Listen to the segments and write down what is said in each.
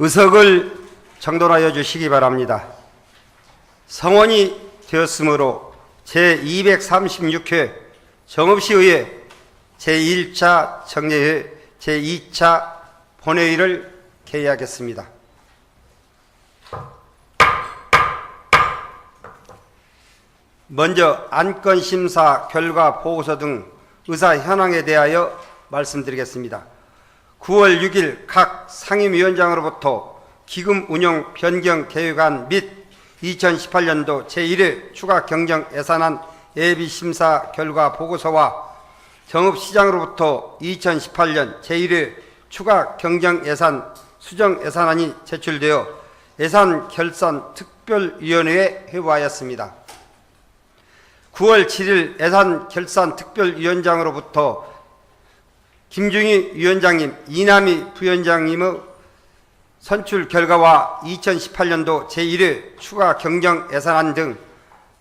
의석을 정돈하여 주시기 바랍니다. 성원이 되었으므로 제236회 정읍시의회 제1차 정례회 제2차 본회의를 개의하겠습니다. 먼저 안건심사 결과 보고서 등 의사 현황에 대하여 말씀드리겠습니다. 9월 6일 각 상임위원장으로부터 기금 운영 변경 계획안 및 2018년도 제1회 추가 경정 예산안 예비 심사 결과 보고서와 정읍시장으로부터 2018년 제1회 추가 경정 예산 수정 예산안이 제출되어 예산 결산 특별위원회에 회부하였습니다. 9월 7일 예산 결산 특별위원장으로부터 김중희 위원장님, 이남희 부위원장님의 선출 결과와 2018년도 제1회 추가 경정 예산안 등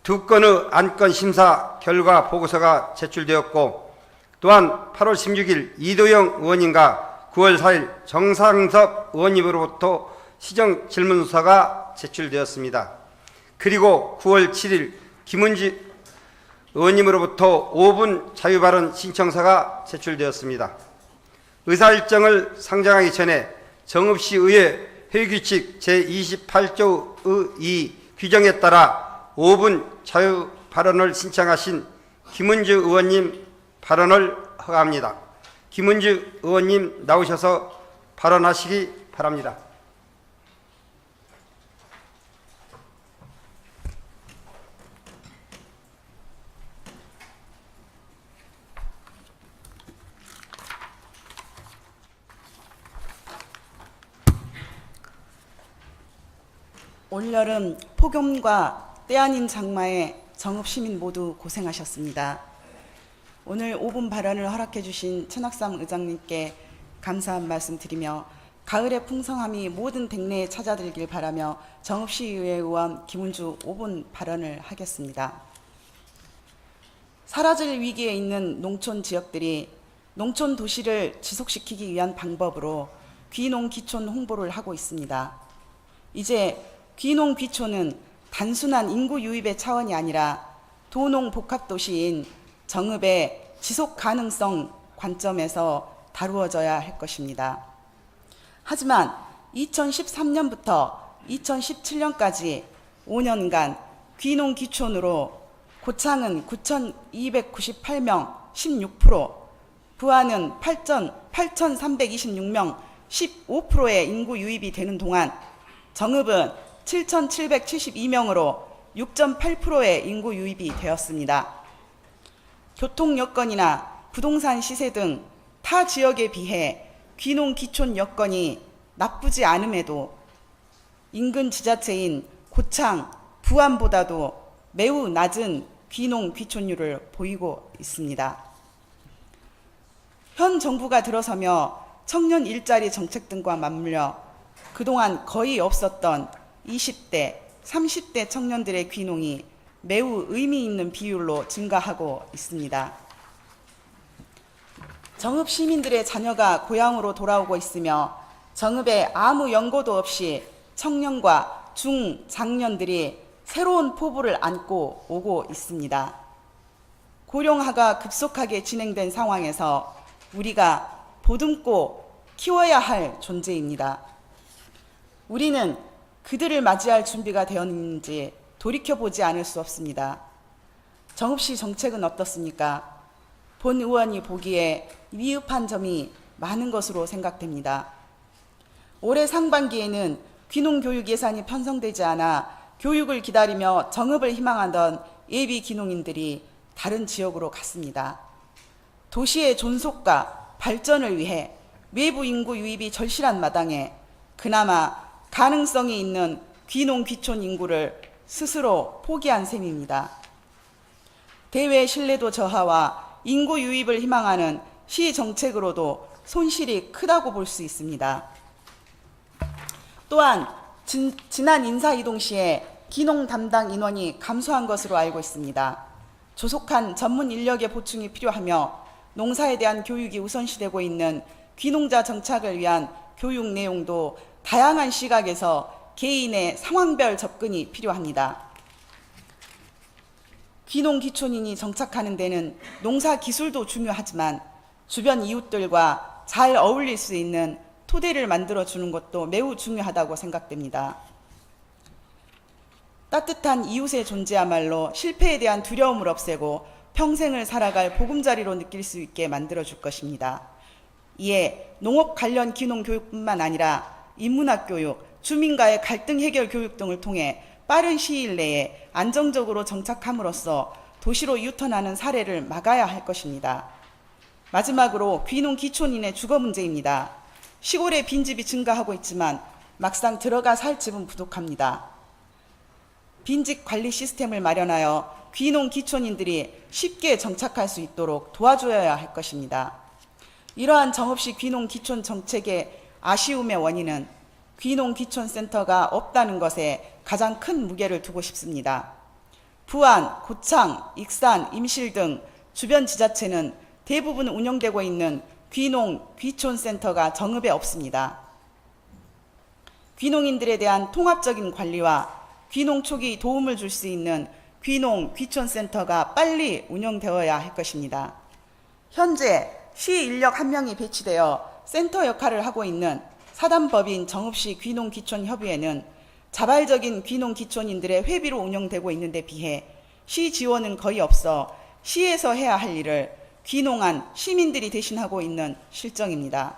2건의 안건 심사 결과 보고서가 제출되었고, 또한 8월 16일 이도영 의원님과 9월 4일 정상섭 의원님으로부터 시정 질문서가 제출되었습니다. 그리고 9월 7일 김은지 의원님으로부터 5분 자유발언 신청서가 제출되었습니다. 의사일정을 상정하기 전에 정읍시의회 회의규칙 제28조의 2 규정에 따라 5분 자유발언을 신청하신 김은주 의원님 발언을 허가합니다. 김은주 의원님 나오셔서 발언하시기 바랍니다. 올여름 폭염과 때 아닌 장마에 정읍 시민 모두 고생하셨습니다. 오늘 5분 발언을 허락해 주신 천학삼 의장님께 감사한 말씀 드리며 가을의 풍성함이 모든 백내에 찾아들길 바라며 정읍시의회 의원 김은주 5분 발언을 하겠습니다. 사라질 위기에 있는 농촌 지역들이 농촌 도시를 지속시키기 위한 방법으로 귀농 귀촌 홍보를 하고 있습니다. 이제 귀농 귀촌은 단순한 인구 유입의 차원이 아니라 도농 복합도시인 정읍의 지속 가능성 관점에서 다루어져야 할 것입니다. 하지만 2013년부터 2017년까지 5년간 귀농 귀촌으로 고창은 9,298명 16%, 부안은 8,326명 15%의 인구 유입이 되는 동안 정읍은 7,772명으로 6.8%의 인구 유입이 되었습니다. 교통 여건이나 부동산 시세 등 타 지역에 비해 귀농 귀촌 여건이 나쁘지 않음에도 인근 지자체인 고창, 부안보다도 매우 낮은 귀농 귀촌율을 보이고 있습니다. 현 정부가 들어서며 청년 일자리 정책 등과 맞물려 그동안 거의 없었던 20대, 30대 청년들의 귀농이 매우 의미 있는 비율로 증가하고 있습니다. 정읍 시민들의 자녀가 고향으로 돌아오고 있으며 정읍에 아무 연고도 없이 청년과 중장년들이 새로운 포부를 안고 오고 있습니다. 고령화가 급속하게 진행된 상황에서 우리가 보듬고 키워야 할 존재입니다. 우리는 그들을 맞이할 준비가 되었는지 돌이켜보지 않을 수 없습니다. 정읍시 정책은 어떻습니까? 본 의원이 보기에 미흡한 점이 많은 것으로 생각됩니다. 올해 상반기에는 귀농 교육 예산이 편성되지 않아 교육을 기다리며 정읍을 희망하던 예비 귀농인들이 다른 지역으로 갔습니다. 도시의 존속과 발전을 위해 외부 인구 유입이 절실한 마당에 그나마 가능성이 있는 귀농 귀촌 인구를 스스로 포기한 셈입니다. 대외 신뢰도 저하와 인구 유입을 희망하는 시 정책으로도 손실이 크다고 볼 수 있습니다. 또한 지난 인사이동 시에 귀농 담당 인원이 감소한 것으로 알고 있습니다. 조속한 전문 인력의 보충이 필요하며 농사에 대한 교육이 우선시되고 있는 귀농자 정착을 위한 교육 내용도 다양한 시각에서 개인의 상황별 접근이 필요합니다. 귀농귀촌인이 정착하는 데는 농사 기술도 중요하지만 주변 이웃들과 잘 어울릴 수 있는 토대를 만들어주는 것도 매우 중요하다고 생각됩니다. 따뜻한 이웃의 존재야말로 실패에 대한 두려움을 없애고 평생을 살아갈 보금자리로 느낄 수 있게 만들어줄 것입니다. 이에 농업 관련 귀농 교육뿐만 아니라 인문학 교육, 주민과의 갈등 해결 교육 등을 통해 빠른 시일 내에 안정적으로 정착함으로써 도시로 유턴하는 사례를 막아야 할 것입니다. 마지막으로 귀농 귀촌인의 주거 문제입니다. 시골의 빈집이 증가하고 있지만 막상 들어가 살 집은 부족합니다. 빈집 관리 시스템을 마련하여 귀농 귀촌인들이 쉽게 정착할 수 있도록 도와줘야 할 것입니다. 이러한 정읍시 귀농 귀촌 정책의 아쉬움의 원인은 귀농 귀촌 센터가 없다는 것에 가장 큰 무게를 두고 싶습니다. 부안, 고창, 익산, 임실 등 주변 지자체는 대부분 운영되고 있는 귀농 귀촌 센터가 정읍에 없습니다. 귀농인들에 대한 통합적인 관리와 귀농 초기 도움을 줄 수 있는 귀농 귀촌 센터가 빨리 운영되어야 할 것입니다. 현재 시 인력 1명이 배치되어 센터 역할을 하고 있는 사단법인 정읍시 귀농 귀촌 협의회는 자발적인 귀농 귀촌인들의 회비로 운영되고 있는데 비해 시 지원은 거의 없어 시에서 해야 할 일을 귀농한 시민들이 대신하고 있는 실정입니다.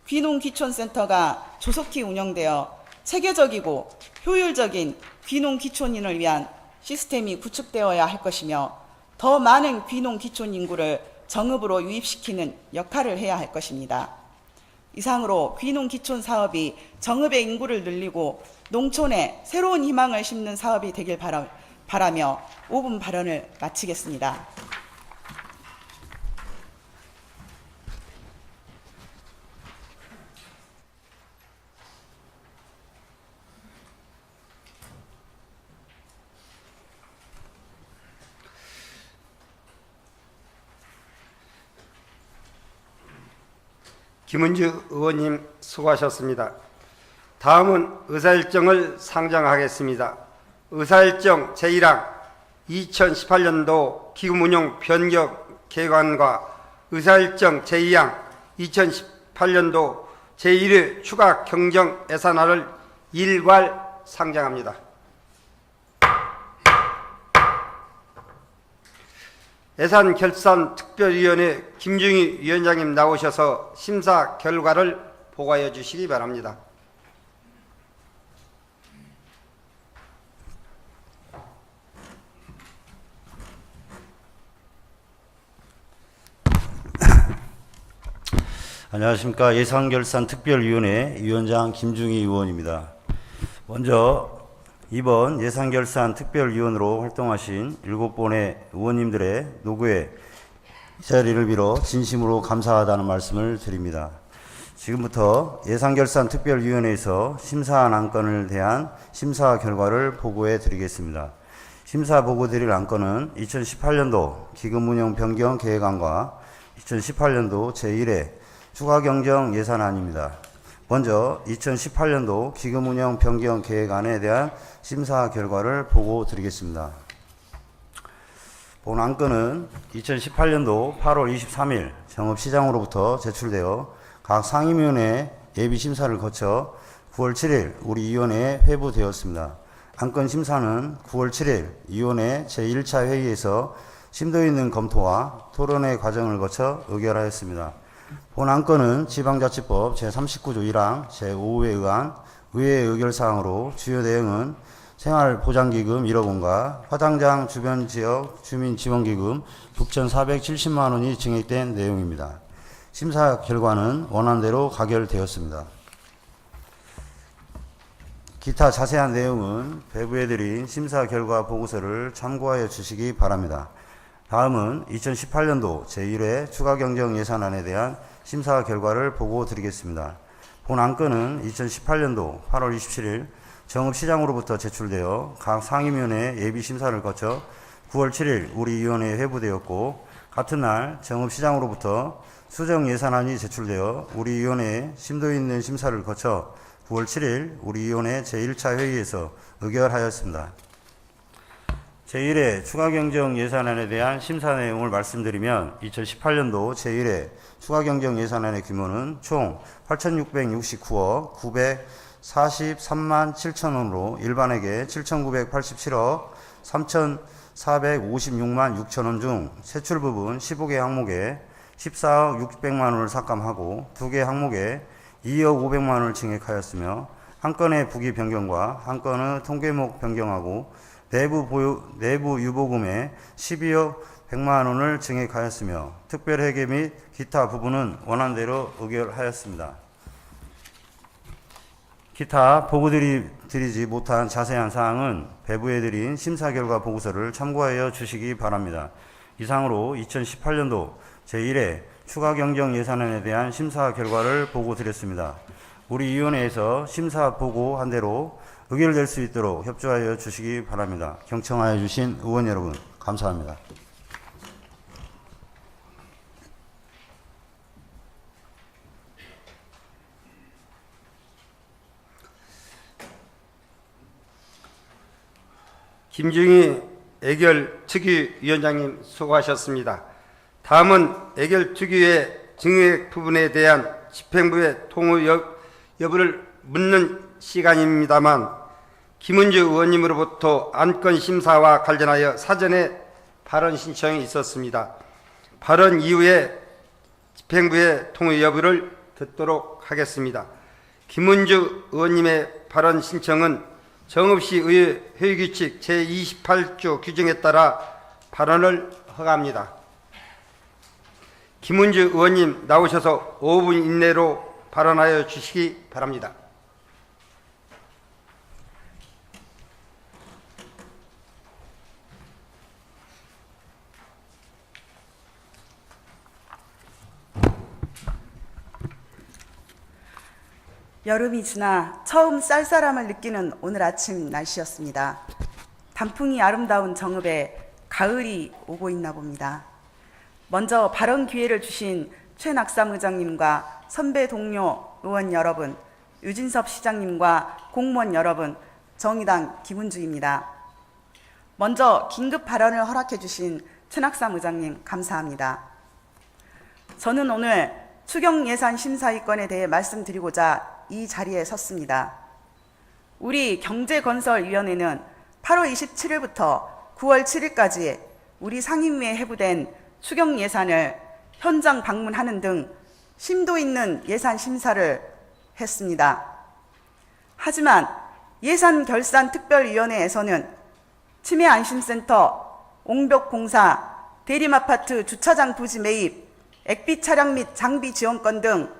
귀농 귀촌 센터가 조속히 운영되어 체계적이고 효율적인 귀농 귀촌인을 위한 시스템이 구축되어야 할 것이며 더 많은 귀농 귀촌 인구를 정읍으로 유입시키는 역할을 해야 할 것입니다. 이상으로 귀농 귀촌 사업이 정읍의 인구를 늘리고 농촌에 새로운 희망을 심는 사업이 되길 바라며 5분 발언을 마치겠습니다. 김은주 의원님 수고하셨습니다. 다음은 의사일정을 상정하겠습니다. 의사일정 제1항 2018년도 기금운용 변경 개관과 의사일정 제2항 2018년도 제1회 추가 경정 예산안을 일괄 상정합니다. 예산결산특별위원회 김중희 위원장님 나오셔서 심사 결과를 보고하여 주시기 바랍니다. 안녕하십니까. 예산결산특별위원회 위원장 김중희 의원입니다. 먼저 이번 예산결산특별위원으로 활동하신 7분의 의원님들의 노고에 이 자리를 빌어 진심으로 감사하다는 말씀을 드립니다. 지금부터 예산결산특별위원회에서 심사한 안건을 대한 심사 결과를 보고해 드리겠습니다. 심사 보고 드릴 안건은 2018년도 기금운용 변경 계획안과 2018년도 제1회 추가경정 예산안입니다. 먼저 2018년도 기금운용 변경 계획안에 대한 심사 결과를 보고 드리겠습니다. 본 안건은 2018년도 8월 23일 정읍시장으로부터 제출되어 각 상임위원회 예비심사를 거쳐 9월 7일 우리 위원회에 회부되었습니다. 안건 심사는 9월 7일 위원회 제1차 회의에서 심도 있는 검토와 토론회 과정을 거쳐 의결하였습니다. 본 안건은 지방자치법 제39조 1항 제5호에 의한 의회 의결사항으로 주요 내용은 생활보장기금 1억 원과 화당장 주변 지역 주민지원기금 6,470만 원이 증액된 내용입니다. 심사 결과는 원안대로 가결되었습니다. 기타 자세한 내용은 배부해드린 심사 결과 보고서를 참고하여 주시기 바랍니다. 다음은 2018년도 제1회 추가경정 예산안에 대한 심사 결과를 보고 드리겠습니다. 본 안건은 2018년도 8월 27일 정읍시장으로부터 제출되어 각 상임위원회 예비심사를 거쳐 9월 7일 우리 위원회에 회부되었고 같은 날 정읍시장으로부터 수정 예산안이 제출되어 우리 위원회에 심도 있는 심사를 거쳐 9월 7일 우리 위원회 제1차 회의에서 의결하였습니다. 제1회 추가경정 예산안에 대한 심사 내용을 말씀드리면 2018년도 제1회 추가경정 예산안의 규모는 총 8,669억 943만 7천원으로 일반회계 7,987억 3,456만 6천원 중 세출 부분 15개 항목에 14억 600만 원을 삭감하고 2개 항목에 2억 500만 원을 증액하였으며 한 건의 부기 변경과 한 건의 통계목 변경하고 내부 유보금에 12억 100만 원을 증액하였으며 특별회계 및 기타 부분은 원안대로 의결하였습니다. 기타 보고드리지 못한 자세한 사항은 배부해드린 심사 결과 보고서를 참고하여 주시기 바랍니다. 이상으로 2018년도 제1회 추가경정 예산안에 대한 심사 결과를 보고드렸습니다. 우리 위원회에서 심사 보고한 대로 의결될 수 있도록 협조하여 주시기 바랍니다. 경청하여 주신 의원 여러분 감사합니다. 김중희 애결특위위원장님 수고하셨습니다. 다음은 애결특위의 증액 부분에 대한 집행부의 통의 여부를 묻는 시간입니다만 김은주 의원님으로부터 안건 심사와 관련하여 사전에 발언 신청이 있었습니다. 발언 이후에 집행부의 통의 여부를 듣도록 하겠습니다. 김은주 의원님의 발언 신청은 정읍시 의회 회의규칙 제28조 규정에 따라 발언을 허가합니다. 김은주 의원님 나오셔서 5분 이내로 발언하여 주시기 바랍니다. 여름이 지나 처음 쌀쌀함을 느끼는 오늘 아침 날씨였습니다. 단풍이 아름다운 정읍에 가을이 오고 있나 봅니다. 먼저 발언 기회를 주신 최낙삼 의장님과 선배 동료 의원 여러분, 유진섭 시장님과 공무원 여러분, 정의당 김은주입니다. 먼저 긴급 발언을 허락해 주신 최낙삼 의장님 감사합니다. 저는 오늘 추경예산심사위권에 대해 말씀드리고자 이 자리에 섰습니다. 우리 경제건설위원회는 8월 27일부터 9월 7일까지 우리 상임위에 회부된 추경예산을 현장 방문하는 등 심도 있는 예산 심사를 했습니다. 하지만 예산결산특별위원회에서는 치매안심센터, 옹벽공사, 대림아파트 주차장 부지 매입, 액비 차량 및 장비 지원권 등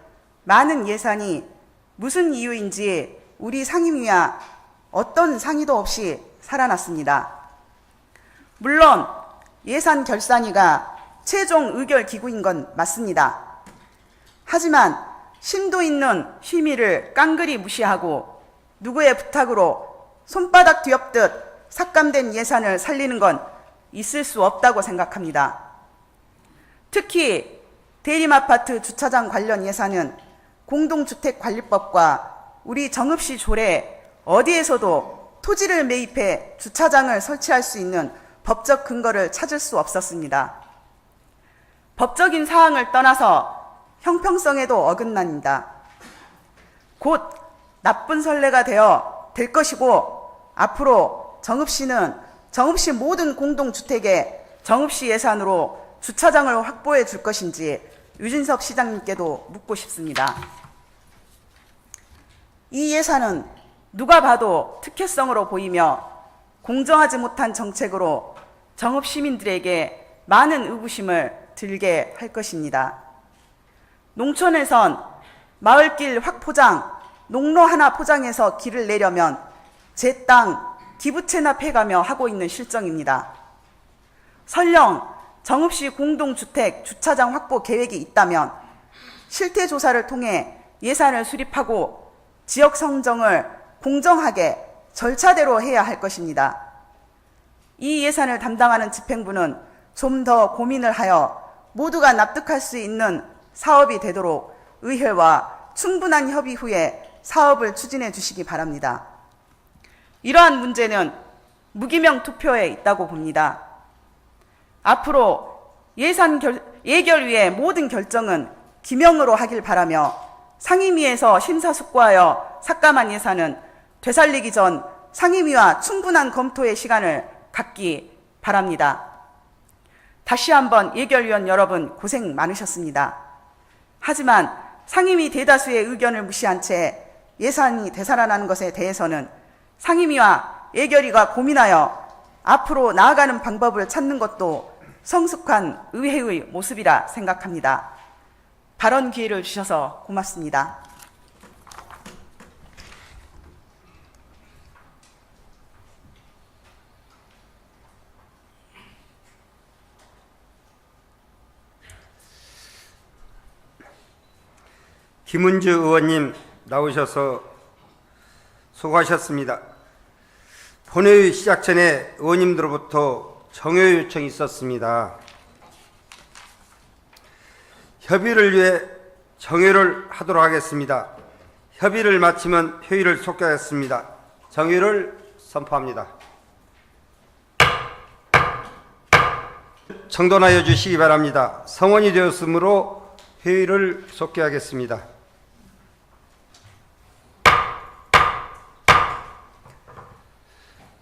많은 예산이 무슨 이유인지 우리 상임위와 어떤 상의도 없이 살아났습니다. 물론 예산 결산위가 최종 의결 기구인 건 맞습니다. 하지만 심도 있는 심의를 깡그리 무시하고 누구의 부탁으로 손바닥 뒤엎듯 삭감된 예산을 살리는 건 있을 수 없다고 생각합니다. 특히 대림아파트 주차장 관련 예산은 공동주택관리법과 우리 정읍시 조례 어디에서도 토지를 매입해 주차장을 설치할 수 있는 법적 근거를 찾을 수 없었습니다. 법적인 사항을 떠나서 형평성에도 어긋납니다. 곧 나쁜 선례가 될 것이고 앞으로 정읍시는 정읍시 모든 공동주택에 정읍시 예산으로 주차장을 확보해 줄 것인지 유진섭 시장님께도 묻고 싶습니다. 이 예산은 누가 봐도 특혜성으로 보이며 공정하지 못한 정책으로 정읍 시민들에게 많은 의구심을 들게 할 것입니다. 농촌에선 마을길 확포장, 농로 하나 포장해서 길을 내려면 제 땅 기부 체납해가며 하고 있는 실정입니다. 설령 정읍시 공동주택 주차장 확보 계획이 있다면 실태조사를 통해 예산을 수립하고 지역 선정을 공정하게 절차대로 해야 할 것입니다. 이 예산을 담당하는 집행부는 좀 더 고민을 하여 모두가 납득할 수 있는 사업이 되도록 의회와 충분한 협의 후에 사업을 추진해 주시기 바랍니다. 이러한 문제는 무기명 투표에 있다고 봅니다. 앞으로 예결위의 모든 결정은 기명으로 하길 바라며 상임위에서 심사숙고하여 삭감한 예산은 되살리기 전 상임위와 충분한 검토의 시간을 갖기 바랍니다. 다시 한번 예결위원 여러분 고생 많으셨습니다. 하지만 상임위 대다수의 의견을 무시한 채 예산이 되살아나는 것에 대해서는 상임위와 예결위가 고민하여 앞으로 나아가는 방법을 찾는 것도 성숙한 의회의 모습이라 생각합니다. 발언 기회를 주셔서 고맙습니다. 김은주 의원님 나오셔서 수고하셨습니다. 본회의 시작 전에 의원님들로부터 정회 요청이 있었습니다. 협의를 위해 정회를 하도록 하겠습니다. 협의를 마치면 회의를 속개하겠습니다. 정회를 선포합니다. 정돈하여 주시기 바랍니다. 성원이 되었으므로 회의를 속개하겠습니다.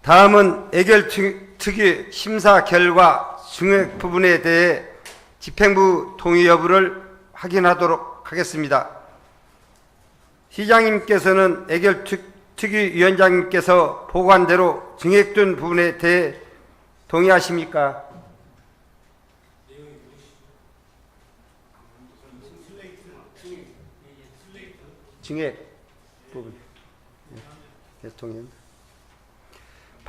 다음은 애결특위 심사 결과 증액 부분에 대해 집행부 동의 여부를 확인하도록 하겠습니다. 시장님께서는 애결특위 위원장님께서 보고한 대로 증액된 부분에 대해 동의하십니까? 증액 부분. 네, 동의합니다.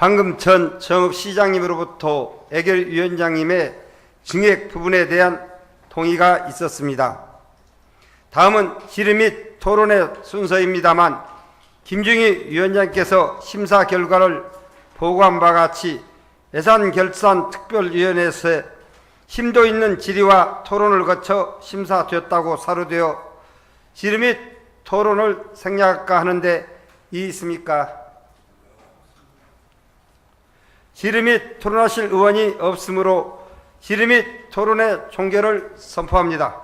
방금 전 정읍시장님으로부터 애결위원장님의 증액 부분에 대한 동의가 있었습니다. 다음은 질의 및 토론의 순서입니다만 김중희 위원장께서 심사 결과를 보고한 바와 같이 예산결산특별위원회에서 심도 있는 질의와 토론을 거쳐 심사되었다고 사료되어 질의 및 토론을 생략할까 하는데 이의 있습니까? 질의 및 토론하실 의원이 없으므로 질의 및 토론의 종결을 선포합니다.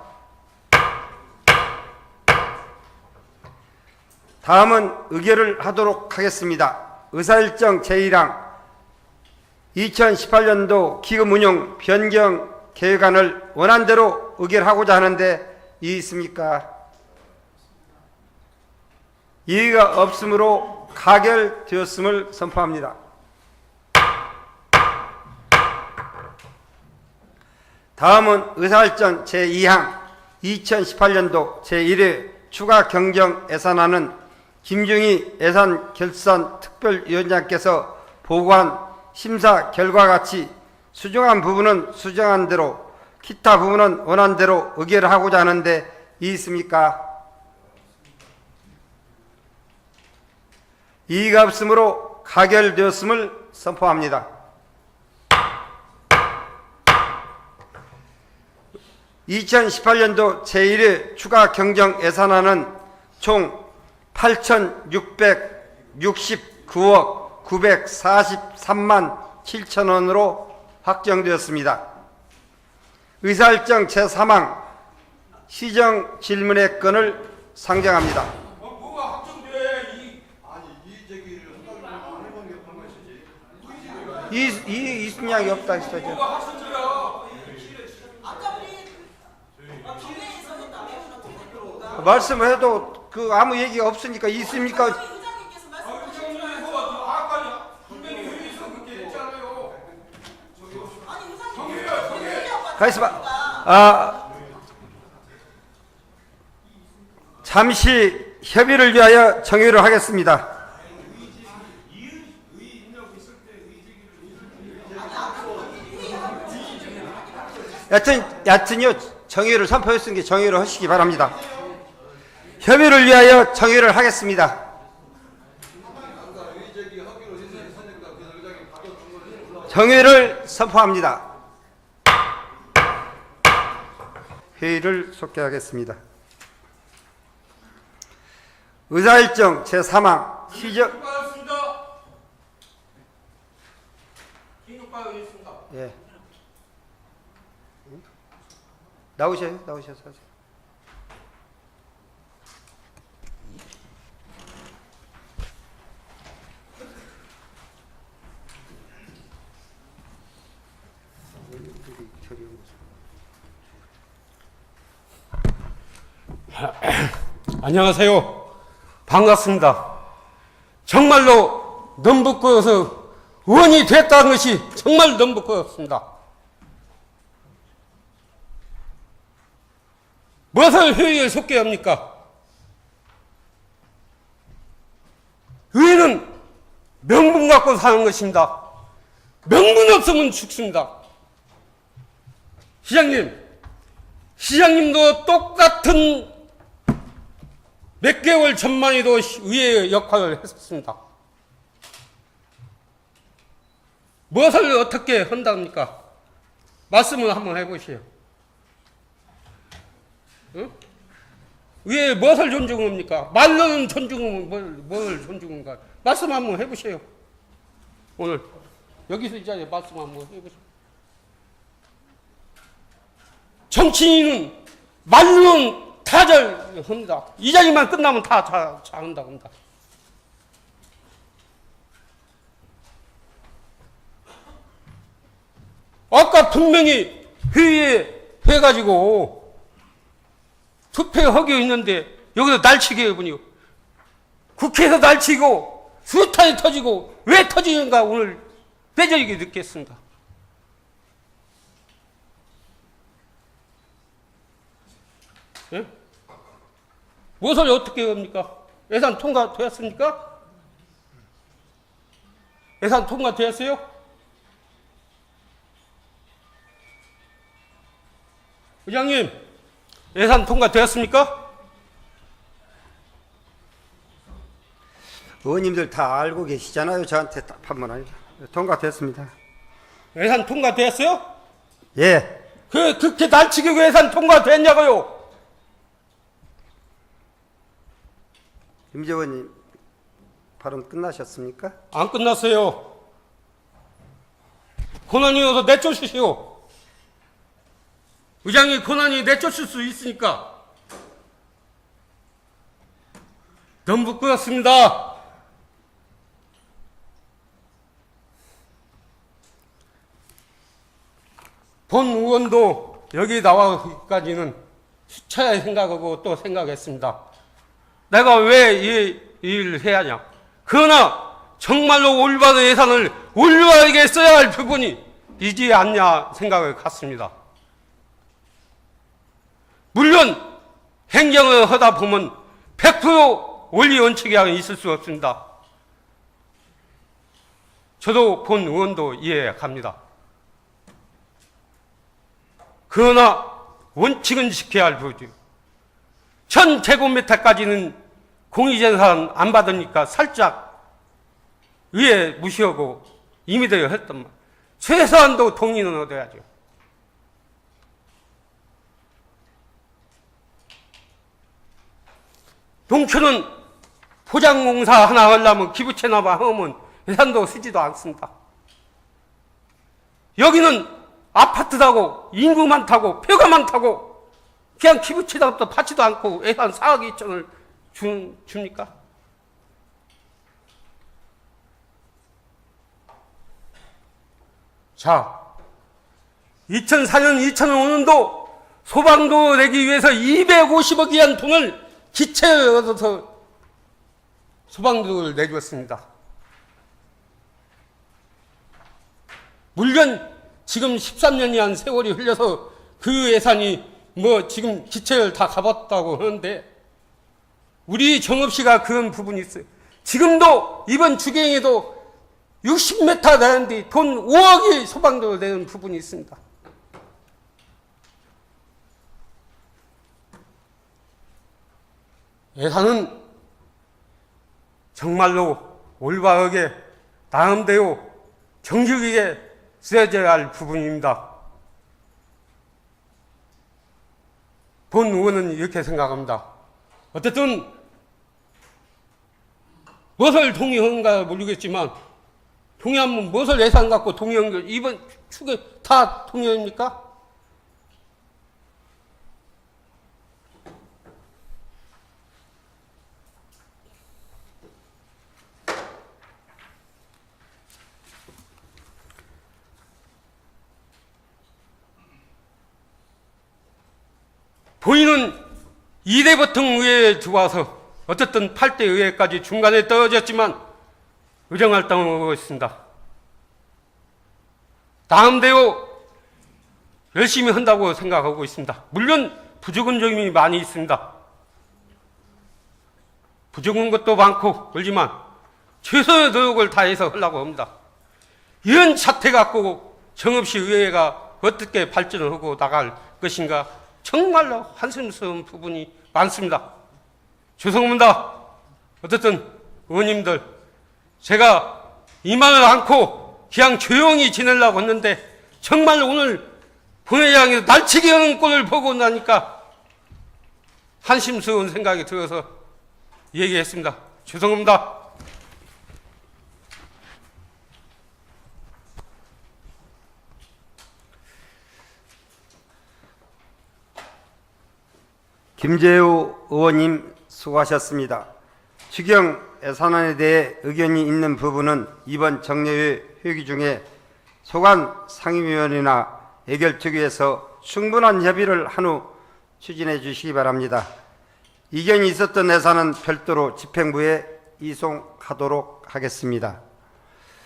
다음은 의결을 하도록 하겠습니다. 의사일정 제1항 2018년도 기금운용 변경 계획안을 원안대로 의결하고자 하는데 이의 있습니까? 이의가 없으므로 가결되었음을 선포합니다. 다음은 의사일정 제2항 2018년도 제1회 추가 경정 예산안은 김중희 예산결산특별위원장께서 보고한 심사 결과와 같이 수정한 부분은 수정한 대로 기타 부분은 원안대로 의결을 하고자 하는데 이의 있습니까? 이의가 없으므로 가결되었음을 선포합니다. 2018년도 제1회 추가 경정 예산안은 총 8,669억 943만 7천 원으로 확정되었습니다. 의사일정 제3항 시정 질문의 건을 상정합니다. 뭐가 확정돼? 이 이순양이 없다 했어요. 뭐가 확정돼요? 말씀을 해도 그 아무 얘기가 없으니까 있습니까? 의장님에서 아까 분명히 회의에서 그렇게 했잖아요. 가만있어 봐. 잠시 협의를 위하여 정의를 하겠습니다. 여튼요 정의를 선포했으니 정의를 하시기 바랍니다. 협의를 위하여 정의를 하겠습니다. 정의를 선포합니다. 회의를 속개하겠습니다. 의사일정 제3항 시정 받았습니다. 긴급 받았습니다. 예. 나오셔요. 나오셔서 하세요. 안녕하세요. 반갑습니다. 정말로 넘부끄러워서 의원이 됐다는 것이 정말 넘부끄럽습니다. 무엇을 회의에 속게 합니까? 의회는 명분 갖고 사는 것입니다. 명분 없으면 죽습니다. 시장님도 똑같은 몇 개월 전만 해도 의회의 역할을 했었습니다. 무엇을 어떻게 한답니까? 말씀을 한번 해보시오. 응? 의회에 무엇을 존중합니까? 말로는 존중하면 뭘 존중한가? 말씀 한번 해보세요. 오늘 여기서 이 자리에 말씀 한번 해보세요. 정치인은 말로는 다 잘합니다. 이 자리만 끝나면 다 잘한다고 합니다. 아까 분명히 회의에 해가지고 투표하기 있는데 여기서 날치기 해보니요. 국회에서 날치고 수탄이 터지고 왜 터지는가 오늘 빼저리게 느꼈습니다. 예? 무엇을 어떻게 합니까? 예산 통과되었습니까? 예산 통과되었어요? 의장님, 예산 통과되었습니까? 의원님들 다 알고 계시잖아요. 저한테 답한번 아니다. 통과됐습니다. 예산 통과되었어요? 예. 그렇게 날치기 예산 통과됐냐고요? 임재원님 발언 끝나셨습니까? 안 끝났어요. 권한이어서 내쫓으시오. 의장이 권한이 내쫓을 수 있으니까. 너무 부끄럽습니다. 본 의원도 여기 나와기까지는 수차례 생각하고 또 생각했습니다. 내가 왜 이 일을 해야 하냐. 그러나 정말로 올바른 예산을 올바르게 써야 할 부분이 있지 않냐 생각을 갖습니다. 물론 행정을 하다 보면 100% 원리 원칙이 있을 수 없습니다. 저도 본 의원도 이해합니다. 그러나 원칙은 지켜야 할 부분이죠. 1000제곱미터까지는 공유재산 안 받으니까 살짝 의회 무시하고 임의대로 했단 말. 최소한도 동의는 얻어야죠. 농촌은 포장공사 하나 하려면 기부채나마 하면 예산도 쓰지도 않습니다. 여기는 아파트 타고 인구 많다고 표가 많다고 그냥 기부채도 받지도 않고 예산 4억 2천을 줍니까? 자, 2004년, 2005년도 소방도 내기 위해서 250억 이한 돈을 기체를 얻어서 소방도를 내주었습니다. 물론 지금 13년이 한 세월이 흘려서 그 예산이 지금 기체를 다 가봤다고 하는데 우리 정읍시가 그런 부분이 있어요. 지금도 이번 주경에도 60m 내는데 돈 5억이 소방도를 내는 부분이 있습니다. 예산은 정말로 올바르게 나름대로 정직하게 쓰여져야 할 부분입니다. 본 의원은 이렇게 생각합니다. 어쨌든 무엇을 동의한가 모르겠지만 동의하면 무엇을 예산 갖고 동의한 게 이번 축에 다 동의합니까? 본인은 2대 보통 의회에 들어와서 어쨌든 8대 의회까지 중간에 떨어졌지만 의정활동을 하고 있습니다. 나름대로 열심히 한다고 생각하고 있습니다. 물론 부족한 점이 많이 있습니다. 부족한 것도 많고 그렇지만 최선의 노력을 다해서 하려고 합니다. 이런 사태 갖고 정없이 의회가 어떻게 발전을 하고 나갈 것인가 정말로 한심스러운 부분이 많습니다. 죄송합니다. 어쨌든 의원님들 제가 이 말을 않고 그냥 조용히 지내려고 했는데 정말 오늘 본회의장에서 날치기 하는 꼴을 보고 나니까 한심스러운 생각이 들어서 얘기했습니다. 죄송합니다. 김재우 의원님 수고하셨습니다. 추경 예산안에 대해 의견이 있는 부분은 이번 정례회 회기 중에 소관 상임위원회나 예결특위에서 충분한 협의를 한 후 추진해 주시기 바랍니다. 이견이 있었던 예산은 별도로 집행부에 이송하도록 하겠습니다.